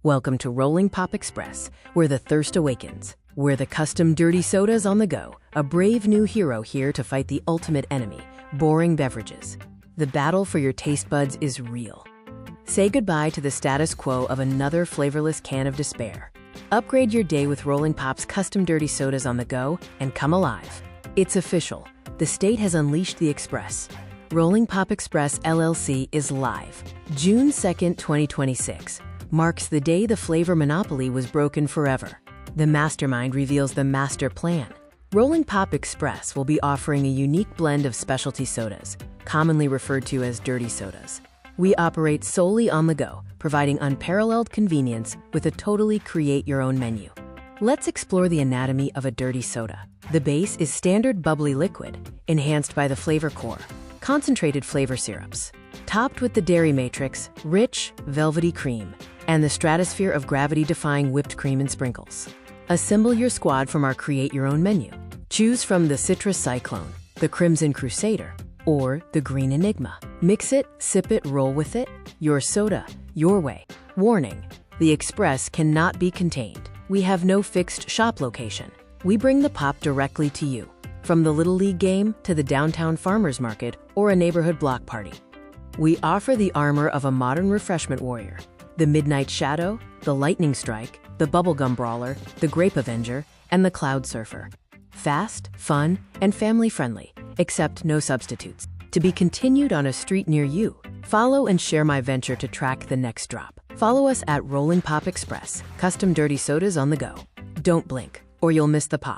Welcome to Rolling Pop Express, where the thirst awakens. We're the custom dirty sodas on the go, a brave new hero here to fight the ultimate enemy, boring beverages. The battle for your taste buds is real. Say goodbye to the status quo of another flavorless can of despair. Upgrade your day with Rolling Pop's custom dirty sodas on the go and come alive. It's official. The state has unleashed the Express. Rolling Pop Express LLC is live. June 2nd, 2026. Marks the day the flavor monopoly was broken forever. The mastermind reveals the master plan. Rolling Pop Express will be offering a unique blend of specialty sodas, commonly referred to as dirty sodas. We operate solely on the go, providing unparalleled convenience with a totally create-your-own menu. Let's explore the anatomy of a dirty soda. The base is standard bubbly liquid, enhanced by the flavor core, concentrated flavor syrups, topped with the dairy matrix, rich, velvety cream, and the stratosphere of gravity-defying whipped cream and sprinkles. Assemble your squad from our create-your-own menu. Choose from the Citrus Cyclone, the Crimson Crusader, or the Green Enigma. Mix it, sip it, roll with it. Your soda, your way. Warning: the Express cannot be contained. We have no fixed shop location. We bring the pop directly to you, from the Little League game to the downtown farmer's market or a neighborhood block party. We offer the armor of a modern refreshment warrior: the Midnight Shadow, the Lightning Strike, the Bubblegum Brawler, the Grape Avenger, and the Cloud Surfer. Fast, fun, and family-friendly, except no substitutes. To be continued on a street near you. Follow and share my venture to track the next drop. Follow us at Rolling Pop Express, custom dirty sodas on the go. Don't blink, or you'll miss the pop.